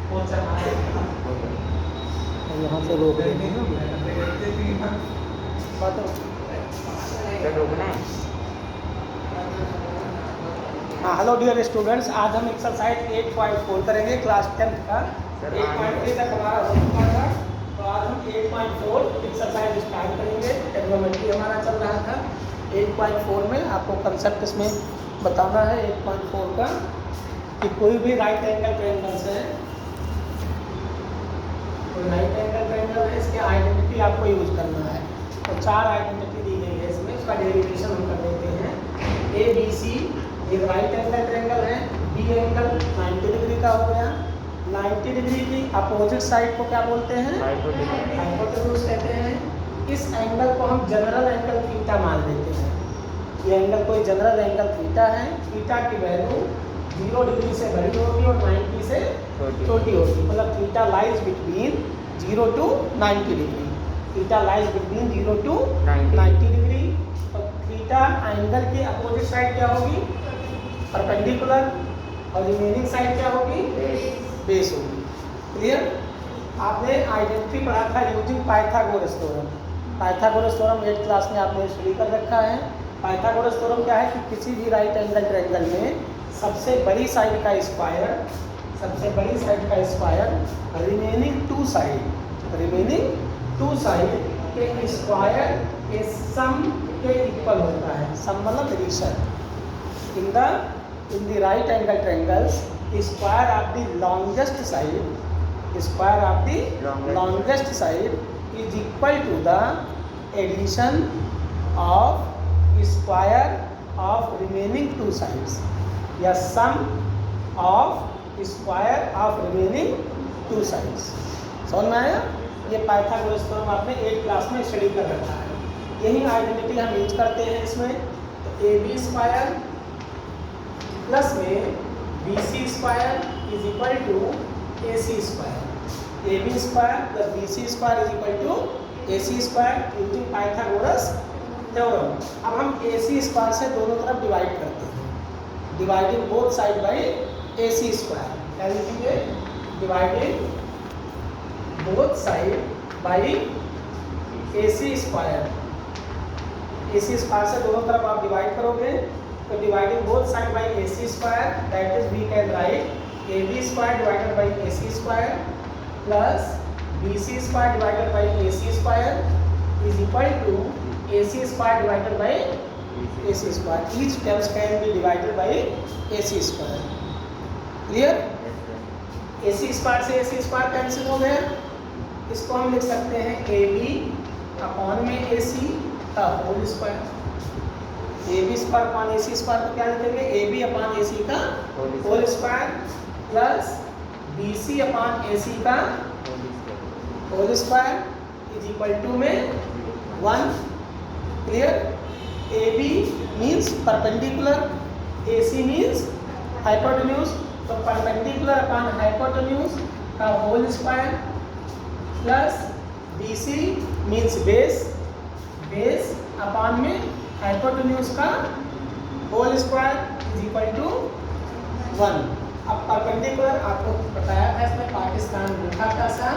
यहाँ से रोक देंगे ना बात रोकना है। हाँ हेलो डियर स्टूडेंट्स, आज हम एक्सरसाइज 8.4 करेंगे क्लास 10th का। 8.3 तक हमारा हो चुका था, तो आज हम 8.4 एक्सरसाइज स्टार्ट करेंगे। ट्रिग्नोमेट्री हमारा चल रहा था। 8.4 में आपको कंसेप्ट इसमें बताना है 8.4 का कि कोई भी राइट एंगल ट्रायंगल से, कोई राइट एंगल ट्रायंगल है, इसके आइडेंटिटी आपको यूज करना है। तो 4 आइडेंटिटी दी गई है इसमें, उसका डेरिवेशन हम कर देते हैं। ए बी सी एक राइट एंगल ट्रायंगल है। बी एंगल 90 डिग्री का हो गया। 90 डिग्री की अपोजिट साइड को क्या बोलते हैं? हाइपोटेन्यूज कहते हैं। इस एंगल को हम जनरल एंगल थीटा मान लेते हैं। ये एंगल कोई जनरल एंगल थीटा है। थीटा की वैल्यू 0 डिग्री से बड़ी होगी और 90 से छोटी होगी। मतलब theta lies between 0 to 90 degree. Theta lies between 0 to 90 degree. तो थीटा एंगल की अपोजिट साइड क्या होगी? परपेंडिकुलर। और रिमेनिंग साइड क्या होगी? बेस होगी। क्लियर? आपने आइडेंटिटी पढ़ा था using Pythagoras theorem. Pythagoras theorem 8th class में आपने स्टडी कर रखा है। पाइथागोरस थ्योरम क्या है कि किसी भी राइट एंगल ट्रायंगल में सबसे बड़ी साइड का स्क्वायर, सबसे बड़ी साइड का स्क्वायर रिमेनिंग टू साइड के स्क्वायर के सम के इक्वल होता है। सम मतलब addition. In the right angle triangles square of the longest side is equal to the addition of square of remaining two sides, या sum of square of remaining two sides. समझ में आया? ये Pythagoras theorem आपने 8th class में study कर रखा है। यही आइडेंटिटी हम यूज करते हैं इसमें। तो ए बी स्क्वायर प्लस में B C square is equal to A C square. A B square plus B C square is equal to A C square using Pythagoras theorem. अब हम ए C square से दोनों तरफ divide करते हैं। Dividing both side by A C square. क्या लिखेंगे? Dividing both side by A C square. A C square से दोनों तरफ आप डिवाइड करोगे तो dividing both side by A C square, that is we can write A B square divided by A C square plus B C square divided by A C square is equal to A C square divided by A C square. Each terms can be divided by A C square. Clear? A C square से A C square cancel हो गया। इसको हम लिख सकते हैं ए B upon में A C का whole square. A B square upon A C square को क्या लिखेंगे? A B upon A C का whole square plus B C upon A C का whole square is equal to में 1। Clear? A B means perpendicular, A C means hypotenuse. तो perpendicular upon hypotenuse का whole square plus B C means base, base upon में hypotenuse का whole square is equal to 1। अब perpendicular आपको बताया था इसमें पाकिस्तान रूखा कैसा,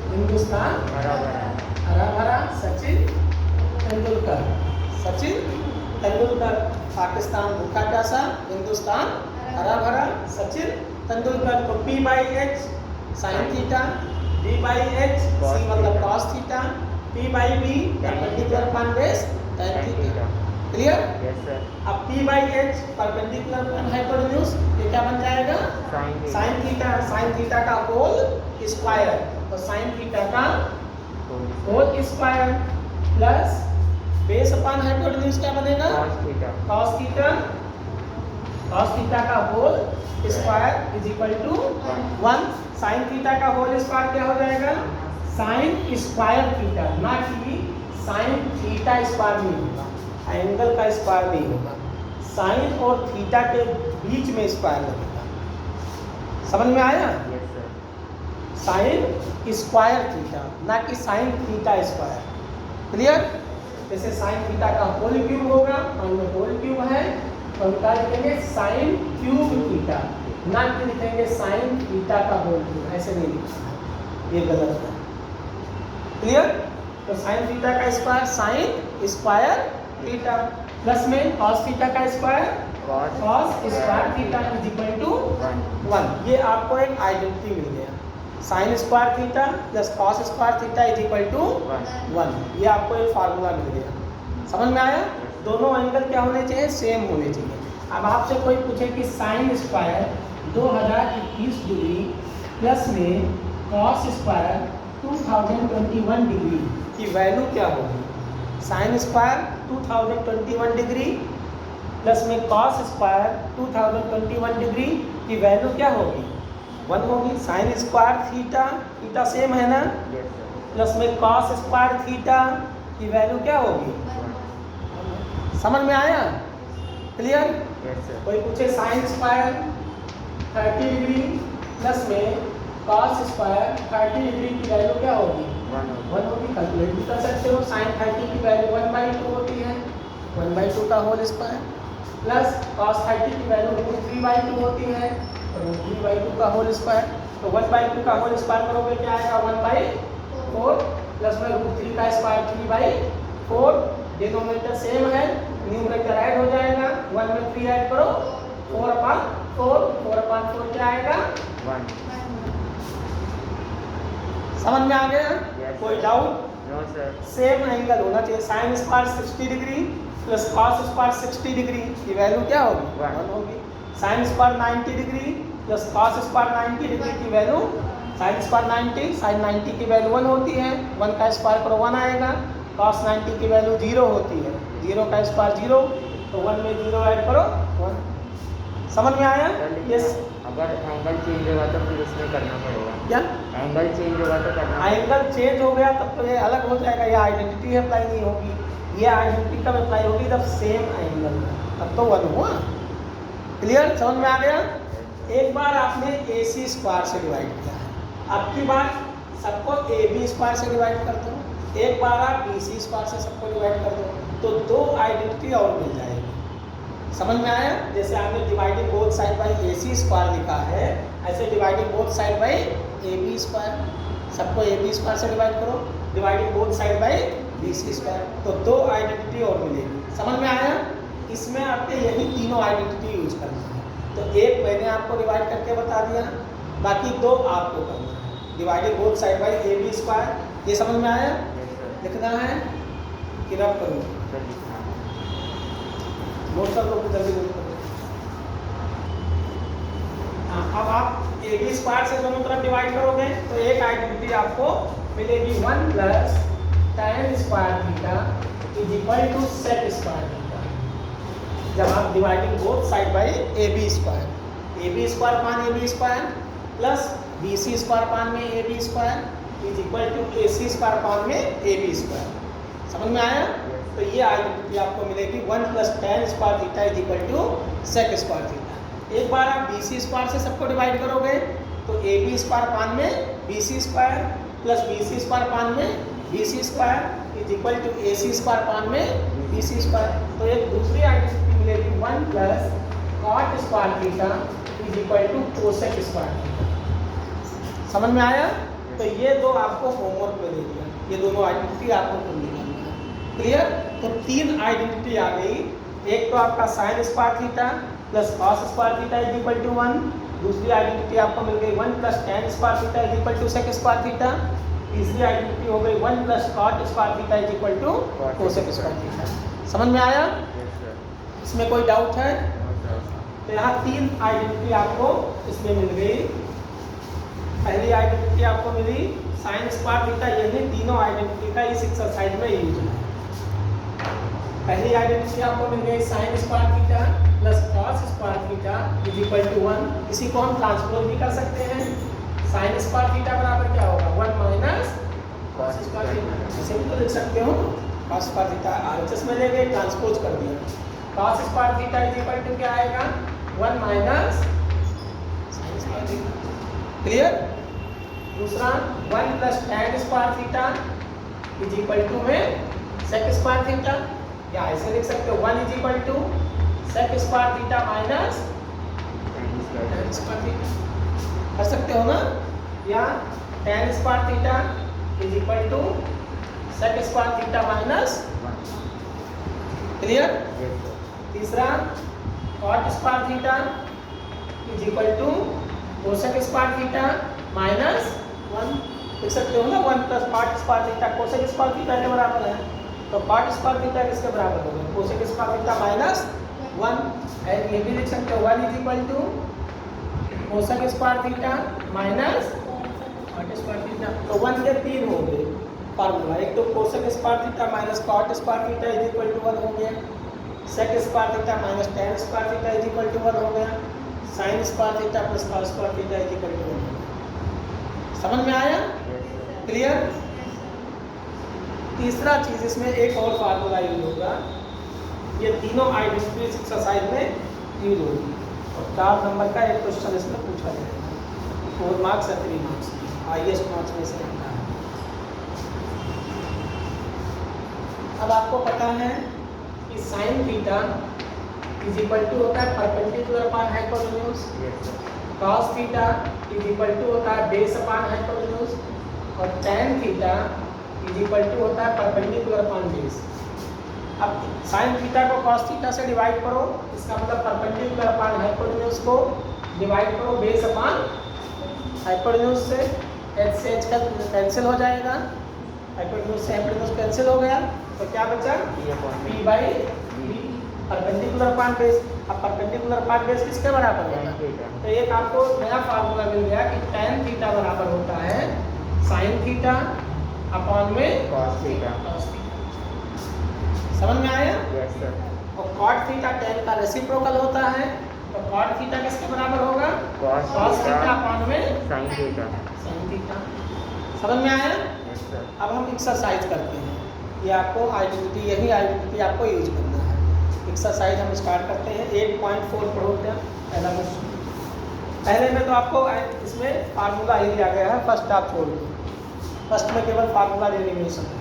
हिंदुस्तान हरा भरा, सचिन तेंदुलकर। पाकिस्तान भूखा प्यासा, हिंदुस्तान हरा भरा, सचिन तेंदुलकर। तो P by H sine theta, D by H C मतलब cos theta, P by B perpendicular upon base tan theta. Clear? Yes sir. अब P by H perpendicular upon hypotenuse, ये क्या बन जाएगा? Sine theta. साइन थीटा का whole square, तो sine theta का whole square plus base upon hypotenuse क्या बनेगा? Cos theta. कॉस थीटा का whole square is equal to 1। Sine theta का होल स्क्वायर क्या हो जाएगा? साइन स्क्वायर थीटा, ना कि साइन थीटा स्क्वायर नहीं होगा, एंगल का स्क्वायर नहीं होगा। साइन और थीटा के बीच में स्क्वायर लगेगा। समझ में आया? Yes sir. Sign square theta, ना कि साइन थीटा स्क्वायर। क्लियर? जैसे साइन थीटा का होल क्यूब होगा, मान लो होल क्यूब है तो हम क्या लिखेंगे? साइन क्यूब थीटा, ना कि लिखेंगे साइन थीटा का होल क्यूब, ऐसे नहीं लिखना है, ये गलत है। क्लियर? तो साइन थीटा का square sine square theta plus में कॉस थीटा का square cos square theta is equal to 1। ये आपको एक आइडेंटिटी मिल गया, sine square theta plus cos square theta is equal to 1। ये आपको एक फार्मूला मिल गया। समझ में आया? दोनों एंगल क्या होने चाहिए? सेम होने चाहिए। अब आपसे कोई पूछे कि साइन स्क्वायर 2021 डिग्री प्लस में कॉस स्क्वायर 2021 डिग्री की वैल्यू क्या होगी? साइन स्क्वायर 2021 डिग्री प्लस में कॉस स्क्वायर 2021 डिग्री की वैल्यू क्या होगी? 1 होगी। Sine square theta, theta same है ना, प्लस में कॉस स्क्वायर थीटा की वैल्यू क्या होगी? समझ में आया? क्लियर? कोई पूछे साइन स्क्वायर 30 डिग्री प्लस में कॉस स्क्वायर 30 डिग्री की वैल्यू क्या होगी? 1 होगी। कैलकुलेट भी कर सकते हो, साइन 30 की वैल्यू 1/2 होती है, 1/2 का होल स्क्वायर प्लस कॉस 30 की वैल्यू √3/2 होती है, √3/2 का होल स्क्वायर। तो 1/2 का होल स्क्वायर करोगे क्या आएगा? 1/4 प्लस में √3 का स्क्वायर 3/4। डिनोमिनेटर सेम है, न्यूमरेटर ऐड हो जाएगा, 1 में 3 ऐड करो 4/4, 4/4 क्या आएगा? 1। समझ में आ गया? कोई doubt? No sir. Same angle होना चाहिए। Sine square 60 degree plus cos square 60 degree की वैल्यू क्या होगी? 1 होगी। Sine square 90 degree plus cos square 90 degree की वैल्यू, साइन स्क्वायर 90, साइन 90 की वैल्यू 1 होती है, 1 का स्क्वायर करो 1 आएगा। कॉस 90 की वैल्यू 0 होती है, 0 का स्क्वायर 0, तो 1 में 0 ऐड करो 1। समझ में आया? यस। अगर एंगल चेंज होगा तो फिर उसमें करना पड़ेगा क्या? एंगल चेंज होगा तो करना पड़ेगा। एंगल चेंज हो गया तब तो ये अलग हो जाएगा, ये आइडेंटिटी अप्लाई नहीं होगी। ये आइडेंटिटी कब अप्लाई होगी? जब सेम एंगल, तब तो 1 हुआ। क्लियर? समझ में आ गया? एक बार आपने AC स्क्वायर से डिवाइड किया है, अब की बार सबको AB स्क्वायर से डिवाइड कर दो, एक बार आप BC स्क्वायर से सबको डिवाइड कर दो, तो 2 आइडेंटिटी और मिल जाएगी। समझ में आया? जैसे आपने dividing both side by AC square लिखा है, ऐसे dividing both side by AB square, सबको AB स्क्वायर से डिवाइड करो, dividing both side by BC square, तो 2 आइडेंटिटी और मिलेगी। समझ में आया? इसमें आपके यही तीनों आइडेंटिटी यूज करना है। तो एक मैंने आपको डिवाइड करके बता दिया, बाकी 2 आपको करना है। Dividing both side by AB square, ये समझ में आया? लिखना है कि रब करूँ? नोट कर लो, जल्दी नोट करो। अब आप AB स्क्वायर से दोनों तरफ डिवाइड करोगे तो एक आइडेंटिटी आपको मिलेगी 1 plus tan square theta is equal to sec square theta. जब आप dividing both side by AB square, AB square upon AB square plus BC square upon में AB square is equal to AC square upon में AB square. समझ में आया? तो ये identity आपको मिलेगी 1 plus tan square theta is equal to sec square theta. एक बार आप BC स्क्वायर से सबको डिवाइड करोगे तो AB स्क्वायर पान में BC square plus BC square upon में BC square is equal to AC square upon में BC स्क्वायर। तो एक दूसरी आइडेंटिटी मिलेगी 1 plus cot square theta is equal to cosec square theta. समझ में आया? तो ये 2 आपको होमवर्क में दे दिया, ये दोनों आइडेंटिटी आपको खुद निकालना है। क्लियर? तो 3 आइडेंटिटी आ गई। एक तो आपका sine square theta plus cos square theta is equal to 1, दूसरी आइडेंटिटी आपको मिल गई 1 plus tan square theta is equal to sec square theta, तीसरी आइडेंटिटी हो गई 1 plus cot square theta is equal to cosec square theta. समझ में आया? इसमें कोई डाउट है? तो यहाँ 3 आइडेंटिटी आपको इसमें मिल गई। पहली आइडेंटिटी आपको मिली साइन स्क्वायर थीटा, यही तीनों आइडेंटिटी का इस एक्सरसाइज में यूज है। पहली आइडेंटिटी आपको मिल गई sine square theta plus cos square theta is equal to 1। इसी को हम ट्रांसपोज भी कर सकते हैं। साइन स्क्वायर थीटा बराबर क्या होगा? 1 माइनस कॉस स्क्वायर थीटा, इसे भी तो लिख सकते हो। कॉस स्क्वायर थीटा RHS में ले गए, ट्रांसपोज कर दिया। Cos square theta is equal to क्या आएगा? 1 minus sine square theta. Clear? दूसरा 1 plus tan square theta is equal to में सेक स्क्वायर थीटा, या ऐसे लिख सकते हो 1 is equal to sec square theta minus tan sec square theta कर सकते हो ना, या tan square theta is equal to sec square theta minus, clear. Yes sir. तीसरा cot square theta is equal to cosec square theta minus 1, लिख सकते हो ना, 1 plus cot square theta cosec square theta के बराबर है, तो cot स्क्वायर थीटा किसके बराबर होगा, cosec square theta minus 1, and ये भी लिख सकते हो 1 is equal to cosec square theta minus cot square theta. तो 1 के 3 हो गए फार्मूला, एक तो cosec square theta minus cot square theta is equal to 1 हो गया, sec square theta minus tan square theta is equal to 1 हो गया, sine square theta plus cos square theta is equal to 1 हो गया। समझ में आया, क्लियर। तीसरा चीज इसमें एक और फार्मूला यूज होगा, ये तीनों आइडेंटिटीज एक्सरसाइज में यूज होगी, और 4 नंबर का एक क्वेश्चन इसमें पूछा जाएगा, 4 मार्क्स या 3 मार्क्स, हाईएस्ट मार्क्स में से रहता है। अब आपको पता है कि sine theta is equal to होता है perpendicular upon hypotenuse, cos theta is equal to होता है बेस अपॉन हाइपोटेन्यूज, और tan theta is equal to होता है परपेंडिकुलर अपॉन बेस। अब sin थीटा को cos थीटा से डिवाइड करो, इसका मतलब परपेंडिकुलर अपॉन हाइपोटेन्यूज को डिवाइड करो बेस अपॉन हाइपोटेन्यूज से, h से h का कैंसिल हो जाएगा, हाइपोटेन्यूज से हाइपोटेन्यूज कैंसिल हो गया, तो क्या बचा p by b perpendicular upon base. अब परपेंडिकुलर अपॉन बेस किसके बराबर होगा, तो एक आपको नया फार्मूला मिल गया कि tan थीटा बराबर होता है sin थीटा अपॉन में cos थीटा। समझ में आया। Yes sir. और cot थीटा tan का रेसिप्रोकल होता है, तो cot थीटा किसके बराबर होगा, cos थीटा अपॉन में sin थीटा। sin theta. समझ में आया। Yes sir. अब हम एक्सरसाइज करते हैं, ये आपको आइडेंटिटी, यही आइडेंटिटी आपको यूज करना है। एक्सरसाइज हम स्टार्ट करते हैं, 8.4 पढ़ोगे पहला क्वेश्चन। पहले में तो आपको इसमें फार्मूला ही दिया गया है, फर्स्ट आप छोड़ दो, फर्स्ट में केवल फार्मूला डेरिवेशन है,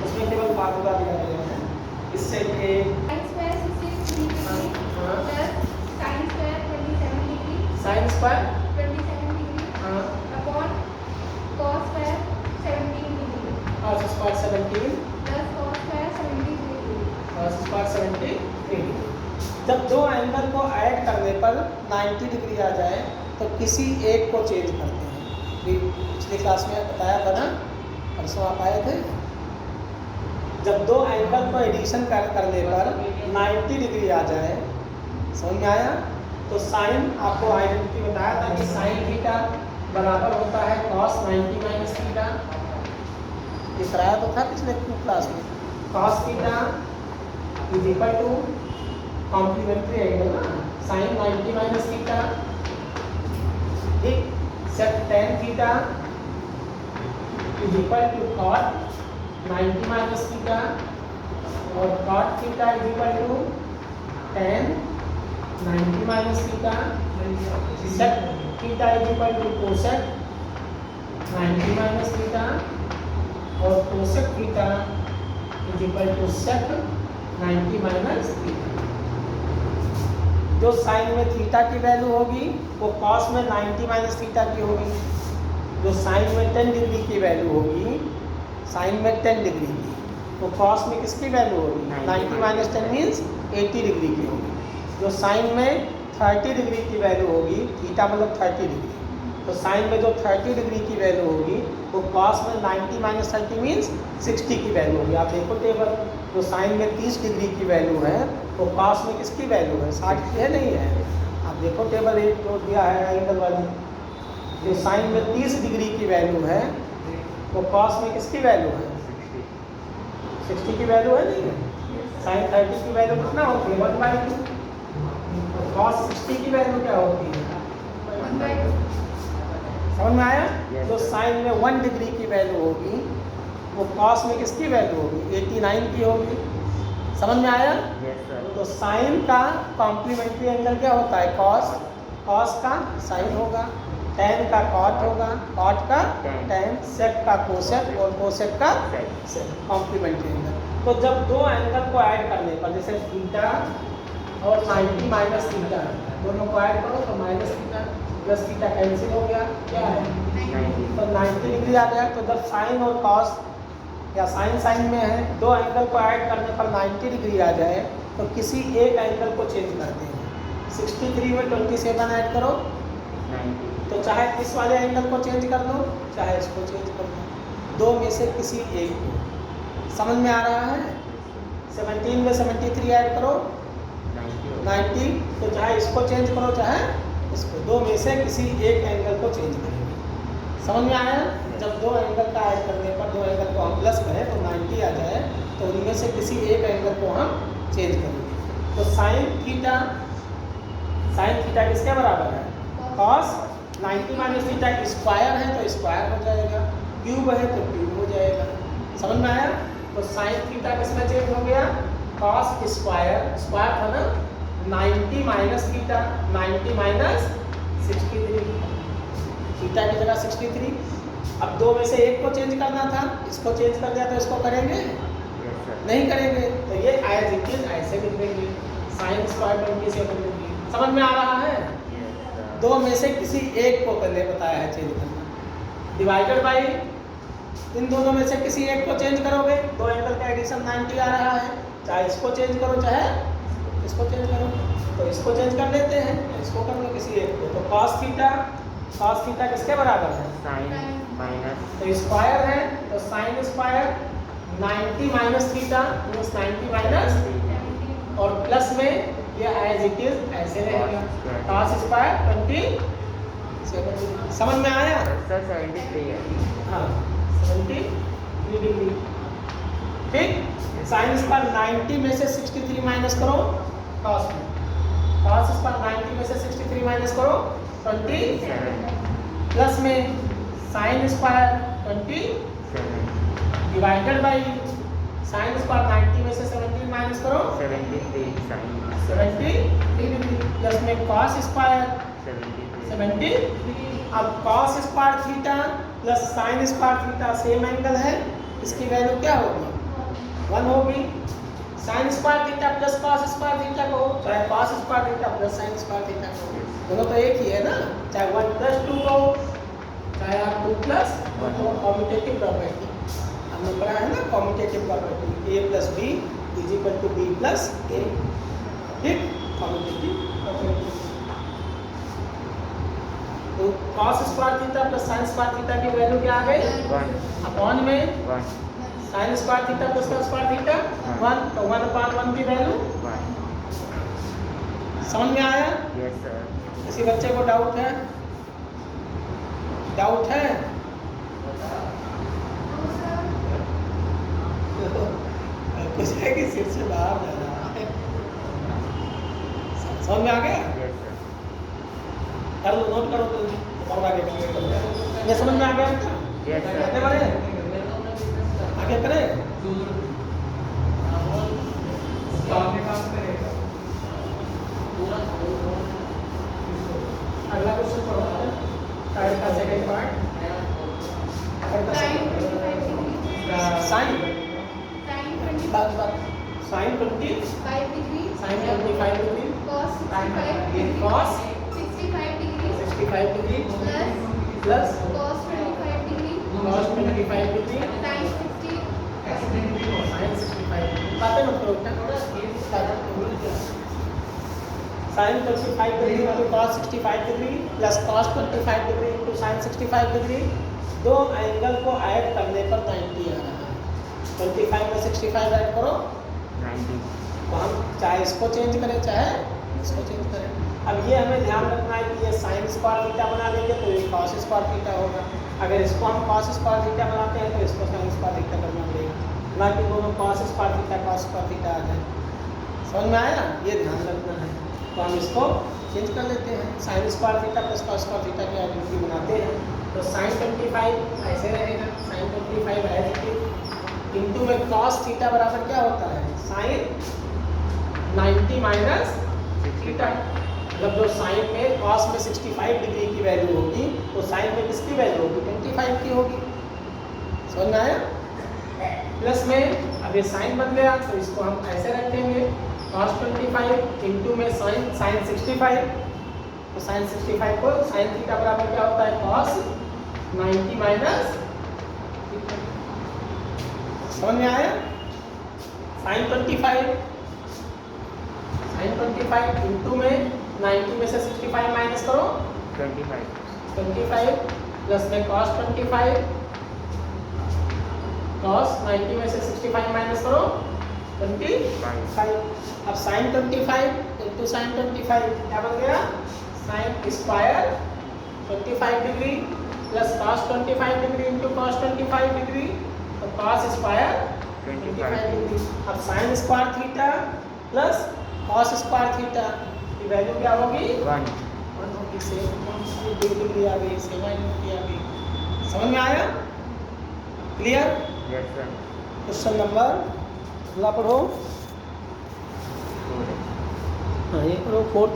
उसमें केवल फार्मूला दिया गया है। इससे एक sine square cos square 17 degree cos square 17 plus cos square 70 degree cos square 73 degree. जब दो एंगल को ऐड करने पर 90 डिग्री आ जाए तो किसी एक को चेंज करते हैं। पिछली क्लास में बताया था ना, परसों आप आए थे। जब दो एंगल को एडिशन करने पर 90 डिग्री आ जाए, समझ में आया, तो साइन आपको आइडेंटिटी बताया था कि साइन थीटा बराबर होता है cos 90 माइनस थीटा, ये कराया तो था पिछले क्लास में। cos theta is equal to complementary angle ना, साइन 90 माइनस थीटा, ठीक, sec tan theta is equal to cot 90 minus theta, और cot theta is equal to tan 90 minus theta, sec theta is equal to cosec 90 minus theta, और cosec theta is equal to sec 90 minus theta. जो sine में theta की value होगी वो cos में 90 minus theta की होगी। जो साइन में 10 डिग्री की वैल्यू होगी, साइन में 10 डिग्री की, तो कॉस में किसकी वैल्यू होगी, 90 माइनस 10 मीन्स 80 डिग्री की होगी। जो साइन में 30 डिग्री की वैल्यू होगी, थीटा मतलब 30 डिग्री, तो साइन में जो 30 डिग्री की वैल्यू होगी वो कॉस में 90 माइनस 30 मीन्स 60 की वैल्यू होगी। आप देखो टेबल, जो साइन में 30 डिग्री की वैल्यू है वो कॉस में किसकी वैल्यू है, 60 की है, नहीं है। आप देखो टेबल 1 जो दिया है एंगल वाली, जो साइन में 30 डिग्री की वैल्यू है वो कॉस में किसकी वैल्यू है, 60 की वैल्यू है, नहीं है। साइन 30 की वैल्यू कितना होती है, 1/2, तो कॉस 60 की वैल्यू क्या होती है, 1/2। समझ में आया। Yes, जो sir. साइन में 1 डिग्री की वैल्यू होगी वो कॉस में किसकी वैल्यू होगी, 89 की होगी। समझ में आया। Yes sir. तो साइन का कॉम्प्लीमेंट्री एंगल क्या होता है, कॉस, कॉस का साइन होगा, tan का कॉट होगा, कॉट का tan, सेक का कोसेक, और कोसेक का सेक, कॉम्प्लीमेंट्री एंगल। तो जब दो एंगल को ऐड करने पर, जैसे थीटा और 90 माइनस थीटा, दोनों को ऐड करो तो minus theta plus theta cancel हो गया, क्या है 90 तो 90 डिग्री आ गया। तो जब साइन और कॉस या साइन साइन में है, दो एंगल को ऐड करने पर 90 डिग्री आ जाए तो किसी एक एंगल को चेंज करते हैं। 63 में 27 ऐड करो 90 तो चाहे इस वाले एंगल को चेंज कर दो चाहे इसको चेंज कर दो, दो में से किसी एक को। समझ में आ रहा है? 17 में 73 ऐड करो 90 तो चाहे इसको चेंज करो चाहे इसको, दो में से किसी एक एंगल को चेंज करेंगे। समझ में आया? जब दो एंगल का ऐड करने पर दो एंगल को हम प्लस करें तो 90 आ जाए तो उनमें से किसी एक एंगल को हम चेंज करेंगे। तो साइन थीटा किसके बराबर है? कॉस 90 माइनस थीटा स्क्वायर है तो स्क्वायर हो जाएगा, क्यूब है तो क्यूब हो जाएगा। समझ में आया? तो साइन थीटा किसमें चेंज हो गया? कॉस स्क्वायर, स्क्वायर था ना 90 माइनस थीटा, 90 माइनस 63, थीटा की जगह 63। अब दो में से एक को चेंज करना था, इसको चेंज कर दिया तो इसको करेंगे नहीं करेंगे, तो ये एज इट इज ऐसे लिख देंगे साइन स्क्वायर 27 डिग्री। समझ में आ रहा है? दो में से किसी एक को करने बताया है चेंज करना, डिवाइडेड बाई इन दोनों में से किसी एक को चेंज करोगे, दो एंगल का एडिशन 90 आ रहा है, चाहे इसको चेंज करो चाहे इसको चेंज करो, तो इसको चेंज कर लेते हैं, इसको कर लो किसी एक को। तो cos थीटा किसके बराबर है? साइन माइनस तो स्क्वायर है तो sign square 90 minus theta means 90 minus और प्लस में ये एज इट इज ऐसे रहेगा cos स्क्वायर 27। समझ में आया? सर 73 है। हाँ 73 डिग्री। ठीक, साइन स्क्वायर 90 में से 63 माइनस करो cos में, cos स्क्वायर 90 में से 63 माइनस करो 27 प्लस में sine square 27 divided by sine square 90 में से 17 माइनस करो 73 साइन 70 डिग्री प्लस में cos स्क्वायर 70। अब cos square theta plus sine square theta same angle है, इसकी वैल्यू क्या होगी? 1 होगी। Sine square theta plus cos square theta को चाहे cos square theta plus sine square theta को, दोनों तो एक ही है ना, चाहे 1 प्लस 2 को चाहे आप 2 प्लस कॉम्यूटेटिव प्रॉपर्टी हमने पढ़ा है ना, commutative property a plus b is equal to b plus a। ठीक, कॉम्यूटेटिव प्रॉपर्टी। तो cos square theta plus sine square theta की वैल्यू क्या आ गई? 1 अपॉन में 1 sine square theta plus cos square theta 1, तो 1/1 की वैल्यू 1। समझ में आया? Yes sir. किसी बच्चे को डाउट है? डाउट है? कुछ है कि सिर से बाहर जा रहा है? समझ में आ गया? Yes sir. कर लो, नोट करो तो और आगे करें। ये समझ में आ गया क्या? Yes sir. आगे बढ़े, आगे करें। अगला क्वेश्चन पढ़ो, थर्ड का second part. Sin 25 degree. Sine Sin 25 बात sine 25 degree. Sine 25 degree Cos 65 degree. cos 65 degree. 65 degree Plus plus cos 25 degree. cos 25 degree Sin 60. Sine 65 बातें मत करो क्या sine 25 degree into cos 65 degree plus cos 25 degree into sine 65 degree, दो angle को add करने पर 90 आ रहा है। 25 में 65 ऐड करो 90 तो हम चाहे इसको चेंज करें चाहे इसको चेंज करें। अब ये हमें ध्यान रखना है कि ये साइन स्क्वायर थीटा बना लेंगे तो ये cos स्क्वायर थीटा होगा, अगर इसको हम cos स्क्वायर थीटा बनाते हैं तो इसको साइन स्क्वायर थीटा करना पड़ेगा, ना कि दोनों cos square theta cos square theta आ जाए। समझ में आया? ये ध्यान रखना है। तो हम इसको चेंज कर लेते हैं, sine square theta plus cos square theta की आइडेंटिटी बनाते हैं। तो साइन 25 ऐसे रहेगा, sine 25 as it is into में cos थीटा बराबर क्या होता है? Sine 90 minus theta. मतलब जो साइन में cos में 65 डिग्री की वैल्यू होगी तो साइन में किसकी वैल्यू होगी? 25 की होगी। समझ में आया? प्लस में अब ये साइन बन गया तो इसको हम ऐसे रखेंगे cos 25 इंटू में साइन 65 तो साइन 65 को साइन थीटा बराबर क्या होता है cos 90 माइनस, समझ में आया? साइन 25 इंटू में 90 में से 65 माइनस करो 25 प्लस में cos 25 cos 90 में से 65 माइनस करो 25। अब साइन 25 इंटू साइन 25 क्या बन गया? Sine square 25 degree plus cos 25 degree into cos 25 degree, तो cos स्क्वायर 25 डिग्री। अब sign square theta plus cos square theta की वैल्यू क्या होगी? 1 होगी, सेम डिग्री आ गई, सेम आ गई। समझ में आया? Clear? Yes sir. Question number अगला पढ़ो। हाँ ये करो, फोर्थ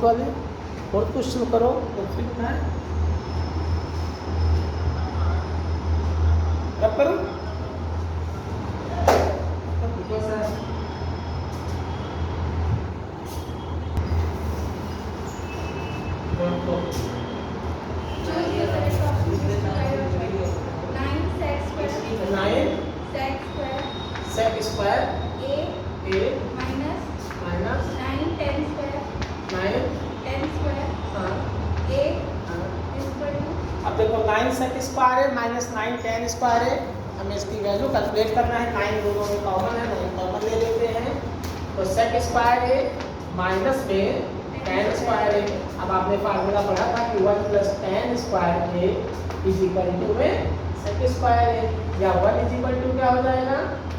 क्वेश्चन करो। कितना है? कब करूँ? Choose the correct option. 9 sec square 9 sec square sec square a a minus minus 9 10 square 9 10 square हाँ a हाँ। is equal to अब देखो 9 सेक स्क्वायर है माइनस 9 10 स्क्वायर है, हमें इसकी वैल्यू कैलकुलेट करना है। 9 दोनों में कॉमन है, 9 कॉमन ले लेते हैं, तो सेक स्क्वायर है माइनस में 10 स्क्वायर है। अब आपने फार्मूला पढ़ा था कि 1 प्लस 10 स्क्वायर है इज इक्वल टू में सेक स्क्वायर है, या 1 इज इक्वल टू क्या हो जाएगा?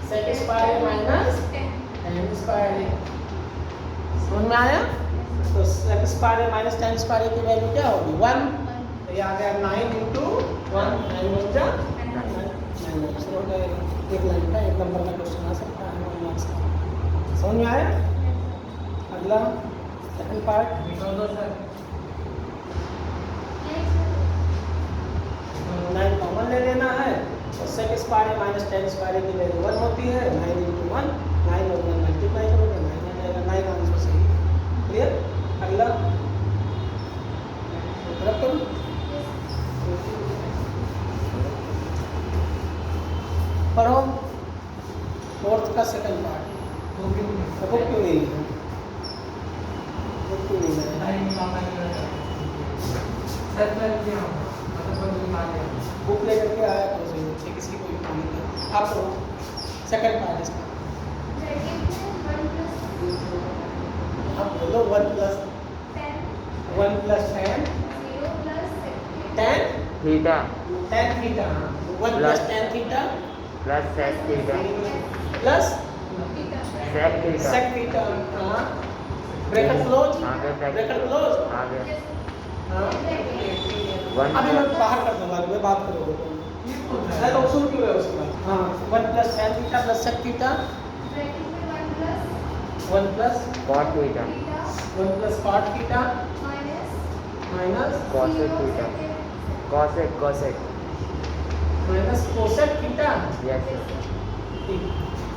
सेक स्क्वायर है माइनस 10 स्क्वायर है। समझ में आया? तो सेक स्क्वायर है माइनस 10 स्क्वायर की वैल्यू क्या होगी? 1। तो ये आ गया 9 इंटू 1, 9 बन जा 9 हो जाएगा। एक लाइन का 1 नंबर का क्वेश्चन आ सकता है 9 मार्क्स का। समझ में आया? अगला सेकंड पार्ट निकाल दो सर। 9 कॉमन ले लेना है, और सेक स्क्वायर माइनस 10 स्क्वायर की वैल्यू 1 होती है। 9 इंटू 1 9 और 1 मल्टीप्लाई करोगे 9 आ जाएगा। 9 आंसर सही। क्लियर? अगला रख करूँ। पढ़ो फोर्थ का सेकंड पार्ट। बुक क्यों नहीं है? बुक क्यों नहीं है? बुक लेकर के आया तो सही है, किसी को भी काम नहीं है। आप पढ़ो सेकंड पार्ट इसका। आप बोलो 1 plus 10 10 theta 10 theta 1 plus 10 theta plus sec theta plus sec theta sec theta. हाँ ब्रैकेट क्लोज, आगे ब्रैकेट क्लोज। आगे हाँ 1 अभी मैं बाहर कर दूंगा, मैं बात करोगे मैं तो शुरू क्यों है उसके बाद। हाँ 1 plus 10 theta plus sec theta 1 plus cot theta 1 plus cot theta minus cosec theta cosec minus cosec theta. Yes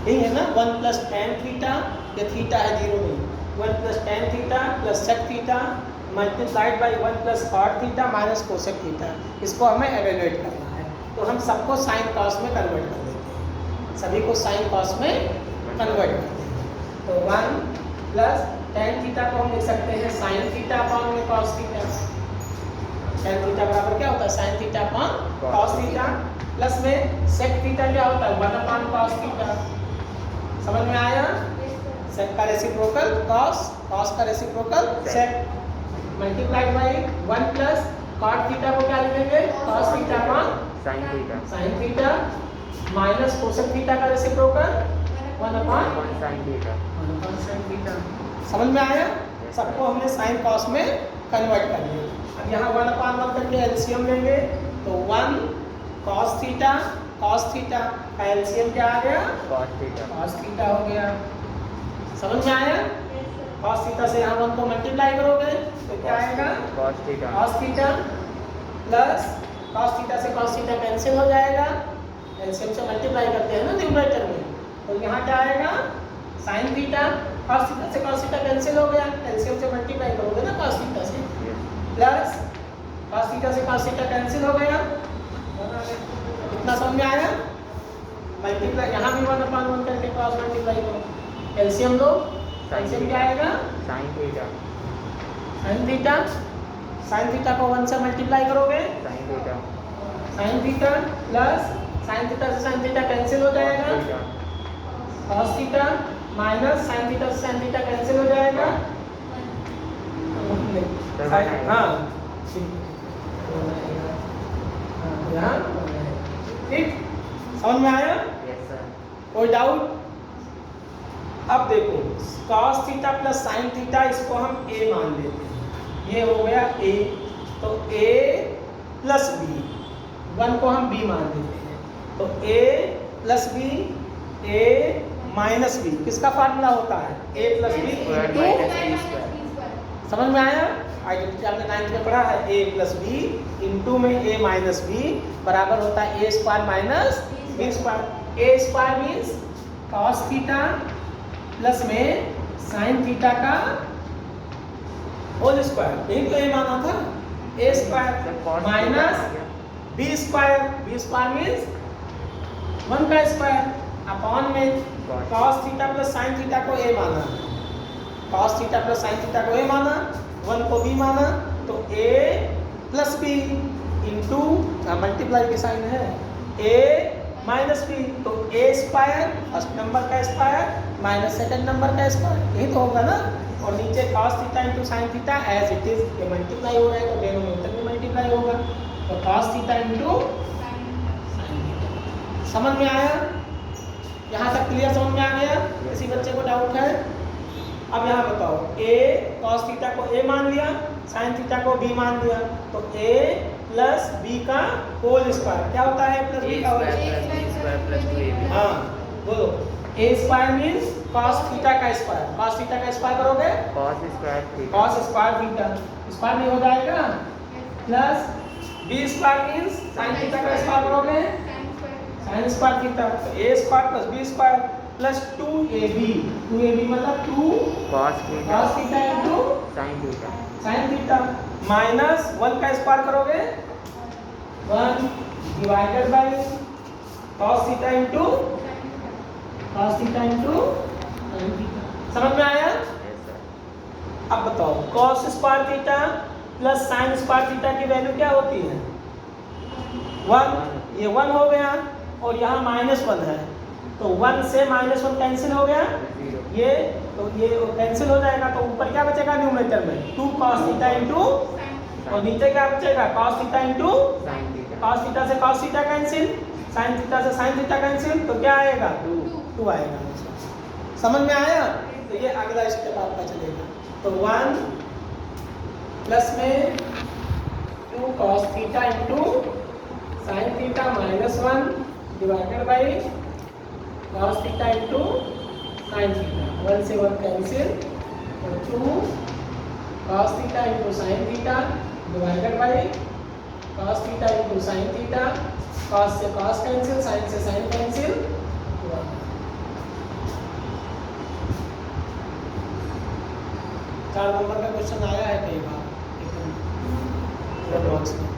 ठीक है ना? 1 प्लस tan थीटा, ये थीटा है 0 नहीं, 1 plus tan theta plus sec theta multiplied by 1 plus cot theta minus cosec theta. इसको हमें evaluate करना है, तो हम सबको साइन कॉस में कन्वर्ट कर देते हैं, सभी को साइन कॉस में कन्वर्ट कर देते हैं। तो 1 प्लस tan थीटा को हम लिख सकते हैं साइन थीटा अपॉन में कॉस थीटा। tan थीटा बराबर क्या होता है? Sine theta upon cos theta, plus में सेक थीटा क्या होता है? 1 अपॉन कॉस थीटा। समझ में आया? सेक का रेसिप्रोकल कॉस, कॉस का reciprocal sec, multiplied by 1 plus cot theta को क्या लिखेंगे? Cos theta upon sine theta minus cosec theta का reciprocal 1 upon sine theta. Sine theta. समझ में आया? सबको हमने साइन कॉस में कन्वर्ट कर लिया। अब यहाँ 1 अपॉन 1 करके एलसीएम लेंगे, तो 1 cos थीटा का एलसीएम क्या आ गया? cos थीटा हो गया। समझ में आया? cos थीटा से यहाँ 1 को मल्टीप्लाई करोगे तो क्या आएगा? cos theta plus cos theta से cos थीटा कैंसिल हो जाएगा, एलसीएम से मल्टीप्लाई करते हैं ना न्यूमरेटर में, तो यहाँ क्या आएगा? sin theta. cos थीटा से cos थीटा कैंसिल हो गया, एलसीएम से मल्टीप्लाई करोगे ना cos थीटा से, प्लस cos थीटा से cos थीटा कैंसिल हो गया, इतना समझ में आया। मल्टीप्लाई यहाँ भी 1/1 करके क्रॉस मल्टीप्लाई करो, एलसीएम लो, एलसीएम क्या आएगा साइन थीटा साइन थीटा को 1 से मल्टीप्लाई करोगे, sign theta sine theta plus sine theta से साइन थीटा कैंसिल हो जाएगा, cos theta minus sine theta से साइन थीटा कैंसिल हो जाएगा, हाँ यहाँ ठीक समझ में आया, यस सर कोई डाउट। अब देखो cos theta plus sine theta इसको हम a मान लेते हैं, ये हो गया a, तो a प्लस b, 1 को हम b मान लेते हैं, तो a plus b a minus b किसका फार्मूला होता है, a प्लस b इंटू, समझ में आया। आइडेंटिटी आपने 9th में पढ़ा है, a प्लस b इंटू में a माइनस b बराबर होता है a square minus b square. a square means cos theta plus में साइन थीटा का होल स्क्वायर, यही तो a माना था, a square minus b square means 1 का स्क्वायर अपॉन में cos theta plus sine theta को a माना, cos theta plus sine theta को a माना, 1 को b माना, तो a plus b into multiply की साइन है a माइनस b, तो a स्क्वायर फर्स्ट नंबर का स्क्वायर माइनस सेकंड नंबर का स्क्वायर, यही तो होगा ना। और नीचे cos theta into sine theta as it is, ये मल्टीप्लाई हो रहा है तो डिनोमिनेटर में मल्टीप्लाई होगा, तो cos theta into sine theta. समझ में आया, यहाँ तक क्लियर समझ में आ गया, किसी बच्चे को डाउट है। अब यहाँ बताओ a cos थीटा को a मान लिया, साइन थीटा को b मान लिया, तो a प्लस b का होल स्क्वायर क्या होता है, प्लस b का होल स्क्वायर, हाँ बोलो, a square means cos theta का स्क्वायर, cos थीटा का स्क्वायर करोगे cos square theta, cos square theta square नहीं हो जाएगा, plus b square means sign theta का स्क्वायर करोगे साइन स्क्वायर थीटा, तो a square plus b square plus 2ab मतलब 2 cos theta into sine theta minus 1 का square करोगे 1 divided by cos theta into sine theta. समझ में आया। Yes sir. अब बताओ cos square theta plus sine square theta की वैल्यू क्या होती है 1, ये 1 हो गया और यहाँ -1 है, तो 1 से -1 कैंसिल हो गया, ये तो ये कैंसिल हो जाएगा, तो ऊपर क्या बचेगा न्यूमरेटर में 2 cos थीटा इंटू, और नीचे क्या बचेगा cos theta into sine theta, cos theta से cos theta cancel, sine theta से साइन थीटा कैंसिल, तो क्या आएगा 2 आएगा। समझ में आया, तो ये अगला स्टेप आपका चलेगा, तो 1 प्लस में 2 cos theta into sine theta -1 divided by cos theta into sine theta, 1 से 1 कैंसिल, और 2 cos theta into sine theta divided by cos theta into sine theta, cos से cos कैंसिल, साइन से sign cancel, 4 number का question आया है कई बार box में।